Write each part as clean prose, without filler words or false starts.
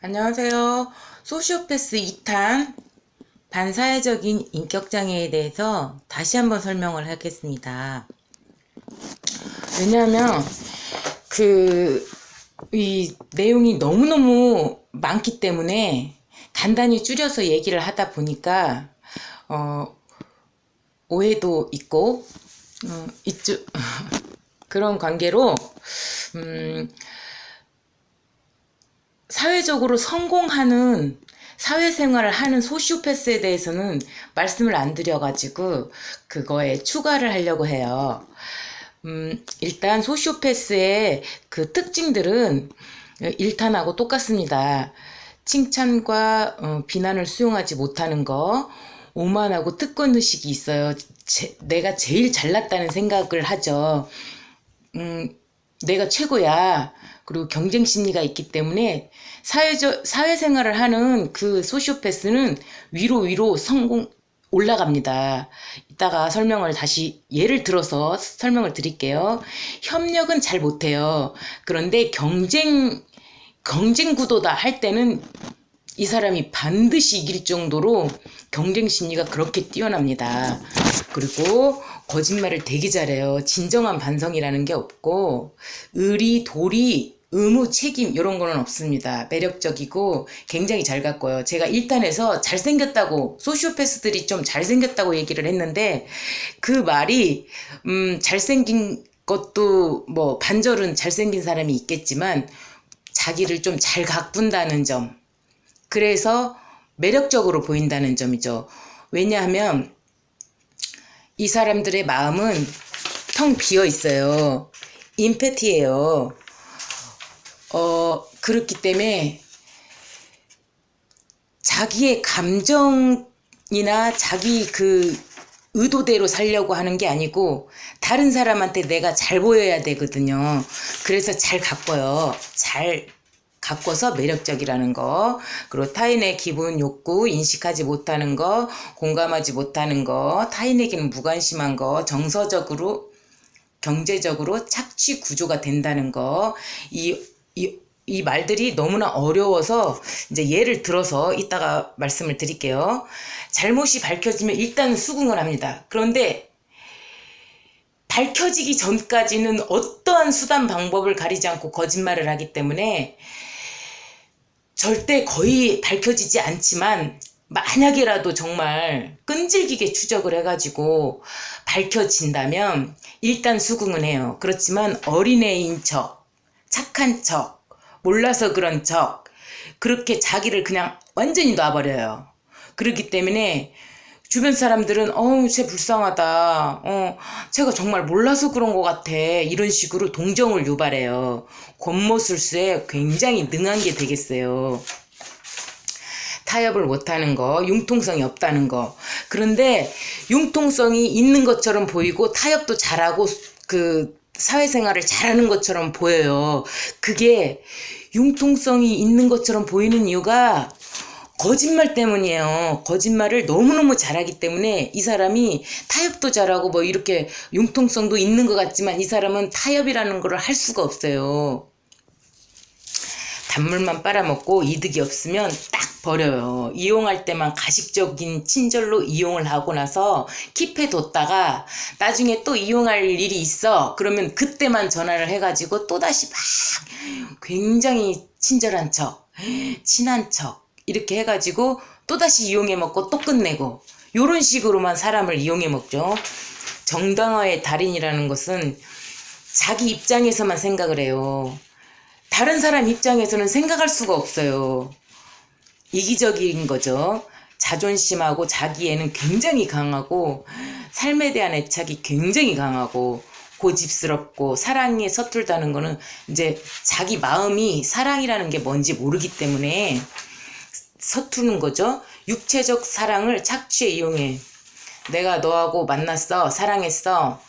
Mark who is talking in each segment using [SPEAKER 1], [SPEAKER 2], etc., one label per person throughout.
[SPEAKER 1] 안녕하세요. 소시오패스 2탄 반사회적인 인격장애에 대해서 다시 한번 설명을 하겠습니다. 왜냐하면 이 내용이 너무너무 많기 때문에 간단히 줄여서 얘기를 하다 보니까 오해도 있고 이쪽 그런 관계로 사회적으로 성공하는 사회생활을 하는 소시오패스에 대해서는 말씀을 안 드려가지고 그거에 추가를 하려고 해요. 일단 소시오패스의 그 특징들은 1탄하고 똑같습니다. 칭찬과 비난을 수용하지 못하는 거, 오만하고 특권의식이 있어요. 내가 제일 잘났다는 생각을 하죠. 내가 최고야. 그리고 경쟁 심리가 있기 때문에 사회생활을 하는 그 소시오패스는 위로 성공 올라갑니다. 이따가 설명을 다시 예를 들어서 설명을 드릴게요. 협력은 잘 못해요. 그런데 경쟁 구도다 할 때는 이 사람이 반드시 이길 정도로 경쟁 심리가 그렇게 뛰어납니다. 그리고 거짓말을 되게 잘해요. 진정한 반성이라는 게 없고 의리, 도리, 의무, 책임 이런 거는 없습니다. 매력적이고 굉장히 잘 갖고요. 제가 1탄에서 잘생겼다고 소시오패스들이 좀 잘생겼다고 얘기를 했는데 그 말이 잘생긴 것도 뭐 반절은 잘생긴 사람이 있겠지만 자기를 좀 잘 가꾼다는 점, 그래서 매력적으로 보인다는 점이죠. 왜냐하면 이 사람들의 마음은 텅 비어 있어요. 임패티예요. 그렇기 때문에 자기의 감정이나 자기 그 의도대로 살려고 하는 게 아니고 다른 사람한테 내가 잘 보여야 되거든요. 그래서 잘 가꿔요. 잘 가꿔서 매력적이라는 거, 그리고 타인의 기분, 욕구 인식하지 못하는 거, 공감하지 못하는 거, 타인에게는 무관심한 거, 정서적으로 경제적으로 착취 구조가 된다는 거, 이 말들이 너무나 어려워서 이제 예를 들어서 이따가 말씀을 드릴게요. 잘못이 밝혀지면 일단 수긍을 합니다. 그런데 밝혀지기 전까지는 어떠한 수단 방법을 가리지 않고 거짓말을 하기 때문에 절대 거의 밝혀지지 않지만 만약에라도 정말 끈질기게 추적을 해가지고 밝혀진다면 일단 수긍은 해요. 그렇지만 어린애인 척, 착한 척, 몰라서 그런 척, 그렇게 자기를 그냥 완전히 놔버려요. 그렇기 때문에 주변 사람들은 쟤 불쌍하다, 쟤가 정말 몰라서 그런 것 같아, 이런 식으로 동정을 유발해요. 권모술수에 굉장히 능한 게 되겠어요. 타협을 못하는 거, 융통성이 없다는 거. 그런데 융통성이 있는 것처럼 보이고 타협도 잘하고 그 사회생활을 잘하는 것처럼 보여요. 그게 융통성이 있는 것처럼 보이는 이유가 거짓말 때문이에요. 거짓말을 너무너무 잘하기 때문에 이 사람이 타협도 잘하고 뭐 이렇게 융통성도 있는 것 같지만 이 사람은 타협이라는 걸 할 수가 없어요. 단물만 빨아먹고 이득이 없으면 딱 버려요. 이용할 때만 가식적인 친절로 이용을 하고 나서 킵해뒀다가 나중에 또 이용할 일이 있어. 그러면 그때만 전화를 해가지고 또다시 막 굉장히 친절한 척, 친한 척 이렇게 해가지고 또다시 이용해 먹고 또 끝내고 요런 식으로만 사람을 이용해 먹죠. 정당화의 달인이라는 것은 자기 입장에서만 생각을 해요. 다른 사람 입장에서는 생각할 수가 없어요. 이기적인 거죠. 자존심하고 자기애는 굉장히 강하고 삶에 대한 애착이 굉장히 강하고 고집스럽고 사랑에 서툴다는 거는 이제 자기 마음이 사랑이라는 게 뭔지 모르기 때문에 서투는 거죠. 육체적 사랑을 착취에 이용해. 내가 너하고 만났어, 사랑했어,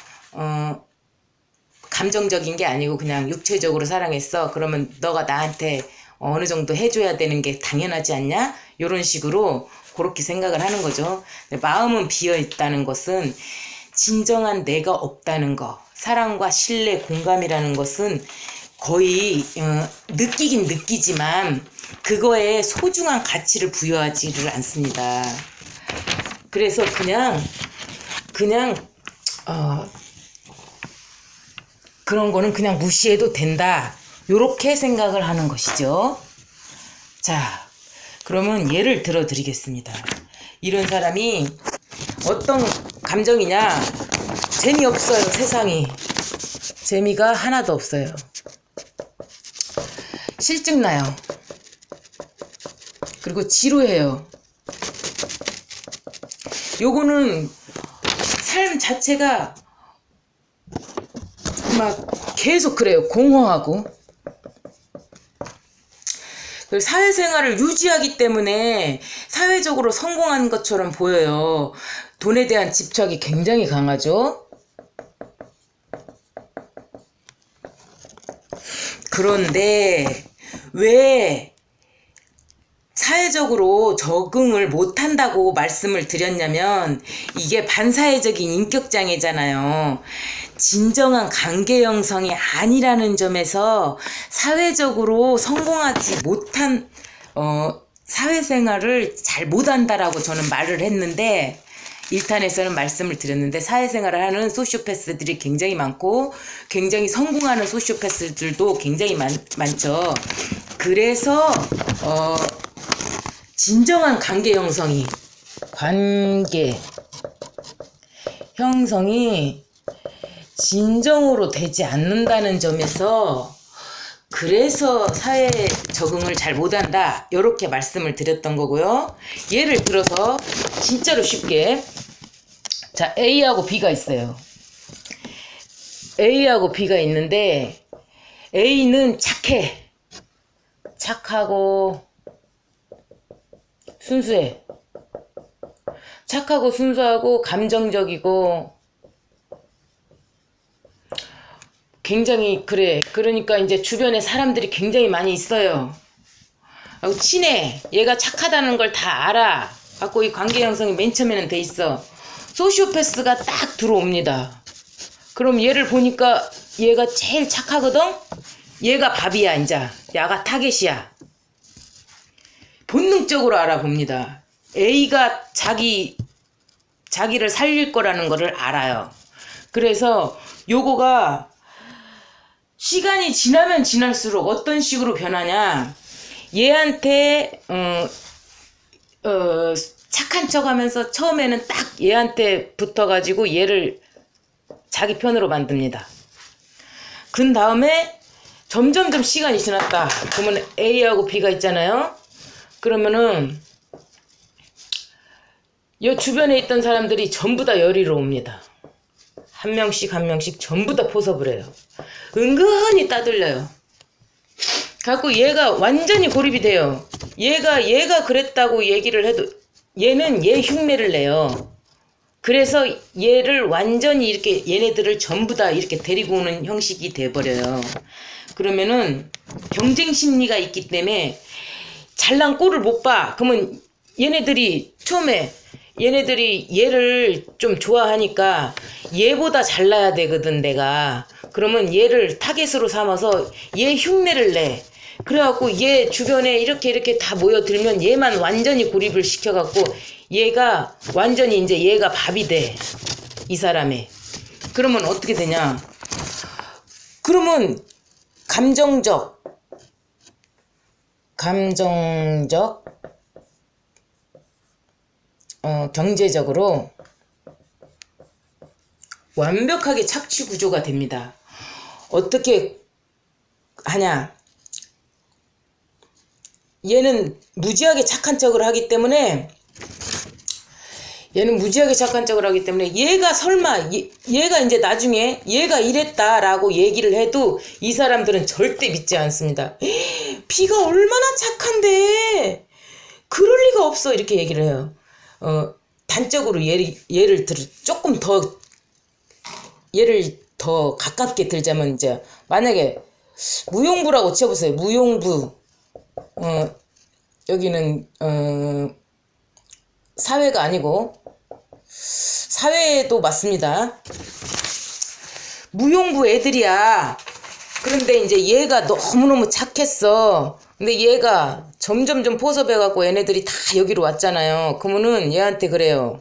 [SPEAKER 1] 감정적인 게 아니고 그냥 육체적으로 사랑했어. 그러면 너가 나한테 어느 정도 해줘야 되는 게 당연하지 않냐? 이런 식으로 그렇게 생각을 하는 거죠. 마음은 비어있다는 것은 진정한 내가 없다는 거. 사랑과 신뢰, 공감이라는 것은 거의 느끼긴 느끼지만 그거에 소중한 가치를 부여하지를 않습니다. 그래서 그냥 그런 거는 그냥 무시해도 된다. 요렇게 생각을 하는 것이죠. 자, 그러면 예를 들어 드리겠습니다. 이런 사람이 어떤 감정이냐? 재미없어요, 세상이. 재미가 하나도 없어요. 실증나요. 그리고 지루해요. 요거는 삶 자체가 막 계속 그래요. 공허하고. 사회생활을 유지하기 때문에 사회적으로 성공한 것처럼 보여요. 돈에 대한 집착이 굉장히 강하죠. 그런데 왜 사회적으로 적응을 못한다고 말씀을 드렸냐면 이게 반사회적인 인격장애잖아요. 진정한 관계 형성이 아니라는 점에서 사회적으로 성공하지 못한 사회생활을 잘 못한다라고 저는 말을 했는데 1탄에서는 말씀을 드렸는데 사회생활을 하는 소시오패스들이 굉장히 많고 굉장히 성공하는 소시오패스들도 굉장히 많죠. 그래서 진정한 관계 형성이 진정으로 되지 않는다는 점에서 그래서 사회 적응을 잘 못한다 이렇게 말씀을 드렸던 거고요. 예를 들어서 진짜로 쉽게 자 A하고 B가 있어요. A하고 B가 있는데 A는 착하고 순수해. 착하고 순수하고 감정적이고 굉장히 그래. 그러니까 이제 주변에 사람들이 굉장히 많이 있어요. 친해. 얘가 착하다는 걸 다 알아. 갖고 이 관계 형성이 맨 처음에는 돼 있어. 소시오패스가 딱 들어옵니다. 그럼 얘를 보니까 얘가 제일 착하거든? 얘가 밥이야 이제. 얘가 타겟이야. 본능적으로 알아봅니다. A가 자기를 살릴 거라는 거를 알아요. 그래서 요거가 시간이 지나면 지날수록 어떤 식으로 변하냐. 얘한테 착한 척 하면서 처음에는 딱 얘한테 붙어가지고 얘를 자기 편으로 만듭니다. 그 다음에 점점점 시간이 지났다. 그러면 A하고 B가 있잖아요. 그러면은 이 주변에 있던 사람들이 전부 다 열의로 옵니다. 한 명씩 전부 다 포섭을 해요. 은근히 따돌려요. 갖고 얘가 완전히 고립이 돼요. 얘가 그랬다고 얘기를 해도 얘는 얘 흉내를 내요. 그래서 얘를 완전히 이렇게 얘네들을 전부 다 이렇게 데리고 오는 형식이 돼버려요. 그러면은 경쟁 심리가 있기 때문에 잘난 꼴을 못 봐. 그러면 처음에 얘네들이 얘를 좀 좋아하니까 얘보다 잘나야 되거든 내가. 그러면 얘를 타겟으로 삼아서 얘 흉내를 내. 그래갖고 얘 주변에 이렇게 다 모여들면 얘만 완전히 고립을 시켜갖고 얘가 완전히 이제 얘가 밥이 돼. 이 사람의. 그러면 어떻게 되냐. 그러면 감정적 경제적으로 완벽하게 착취 구조가 됩니다. 어떻게 하냐. 얘는 무지하게 착한 척을 하기 때문에 얘가 설마 얘가 이제 나중에 얘가 이랬다라고 얘기를 해도 이 사람들은 절대 믿지 않습니다. B가 얼마나 착한데 그럴 리가 없어 이렇게 얘기를 해요. 단적으로 예를 들어 조금 더 예를 더 가깝게 들자면 이제 만약에 무용부라고 쳐보세요. 무용부 여기는 사회가 아니고 사회도 맞습니다. 무용부 애들이야. 그런데 이제 얘가 너무너무 착했어. 근데 얘가 점점점 포섭해갖고 얘네들이 다 여기로 왔잖아요. 그러면은 얘한테 그래요.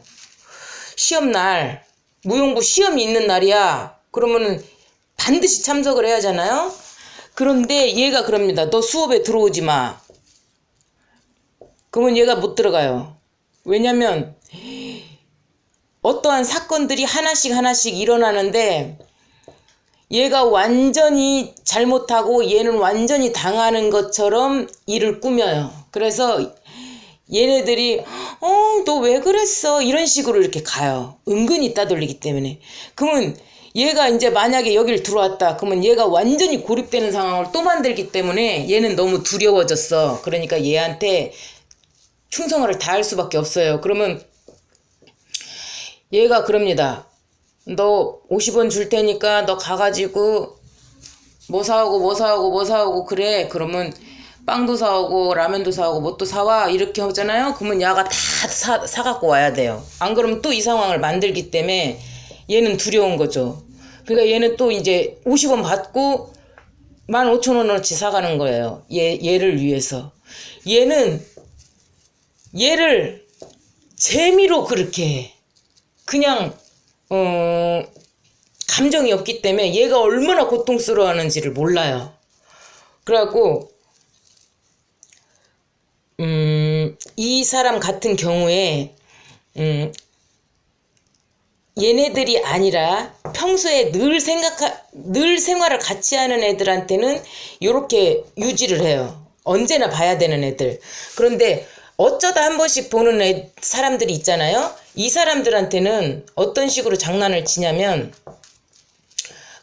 [SPEAKER 1] 시험날, 무용부 시험이 있는 날이야. 그러면은 반드시 참석을 해야 하잖아요. 그런데 얘가 그럽니다. 너 수업에 들어오지 마. 그러면 얘가 못 들어가요. 왜냐면 어떠한 사건들이 하나씩 일어나는데 얘가 완전히 잘못하고 얘는 완전히 당하는 것처럼 일을 꾸며요. 그래서 얘네들이 너 왜 그랬어? 이런 식으로 이렇게 가요. 은근히 따돌리기 때문에. 그러면 얘가 이제 만약에 여길 들어왔다. 그러면 얘가 완전히 고립되는 상황을 또 만들기 때문에 얘는 너무 두려워졌어. 그러니까 얘한테 충성을 다할 수밖에 없어요. 그러면 얘가 그럽니다. 너 50원 줄 테니까 너 가가지고 뭐 사오고 그래. 그러면 빵도 사오고 라면도 사오고 뭣도 사와 이렇게 하잖아요. 그러면 야가 다 사갖고 와야 돼요. 안 그러면 또 이 상황을 만들기 때문에 얘는 두려운 거죠. 그러니까 얘는 또 이제 50원 받고 15,000원어치 사가는 거예요. 얘를 위해서. 얘를 재미로 그렇게 해. 그냥 감정이 없기 때문에 얘가 얼마나 고통스러워하는지를 몰라요. 그래갖고 이 사람 같은 경우에 얘네들이 아니라 평소에 늘 생활을 같이 하는 애들한테는 이렇게 유지를 해요. 언제나 봐야 되는 애들. 그런데 어쩌다 한 번씩 보는 사람들이 있잖아요. 이 사람들한테는 어떤 식으로 장난을 치냐면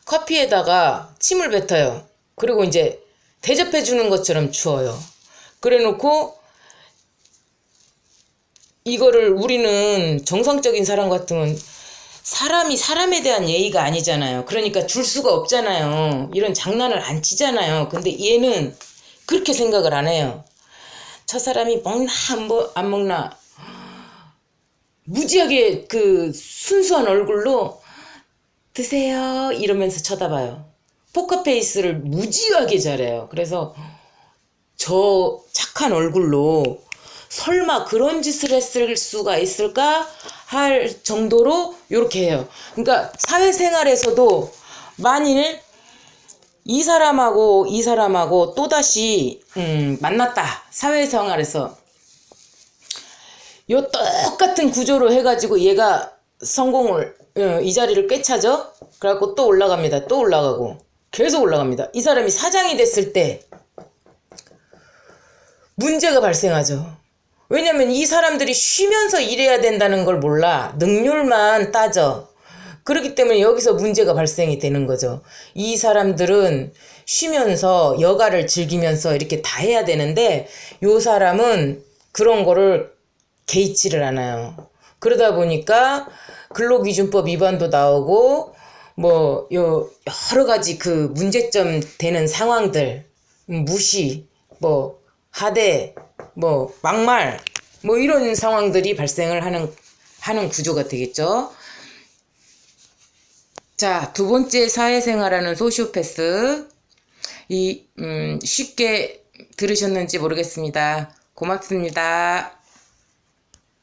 [SPEAKER 1] 커피에다가 침을 뱉어요. 그리고 이제 대접해 주는 것처럼 주어요. 그래 놓고 이거를 우리는 정상적인 사람 같으면 사람이 사람에 대한 예의가 아니잖아요. 그러니까 줄 수가 없잖아요. 이런 장난을 안 치잖아요. 근데 얘는 그렇게 생각을 안 해요. 저 사람이 먹나 안 먹나 무지하게 그 순수한 얼굴로 드세요 이러면서 쳐다봐요. 포커페이스를 무지하게 잘해요. 그래서 저 착한 얼굴로 설마 그런 짓을 했을 수가 있을까 할 정도로 이렇게 해요. 그러니까 사회생활에서도 만일 이 사람하고 또다시 만났다. 사회생활에서 요 똑같은 구조로 해가지고 얘가 성공을 이 자리를 꿰차죠. 그래갖고 또 올라갑니다. 또 올라가고 계속 올라갑니다. 이 사람이 사장이 됐을 때 문제가 발생하죠. 왜냐면 이 사람들이 쉬면서 일해야 된다는 걸 몰라. 능률만 따져. 그렇기 때문에 여기서 문제가 발생이 되는 거죠. 이 사람들은 쉬면서 여가를 즐기면서 이렇게 다 해야 되는데 요 사람은 그런 거를 개의치를 않아요. 그러다 보니까 근로기준법 위반도 나오고 뭐 여러 가지 그 문제점 되는 상황들 무시 뭐 하대 뭐 막말 뭐 이런 상황들이 발생을 하는 구조가 되겠죠. 자, 두 번째 사회생활하는 소시오패스 쉽게 들으셨는지 모르겠습니다. 고맙습니다.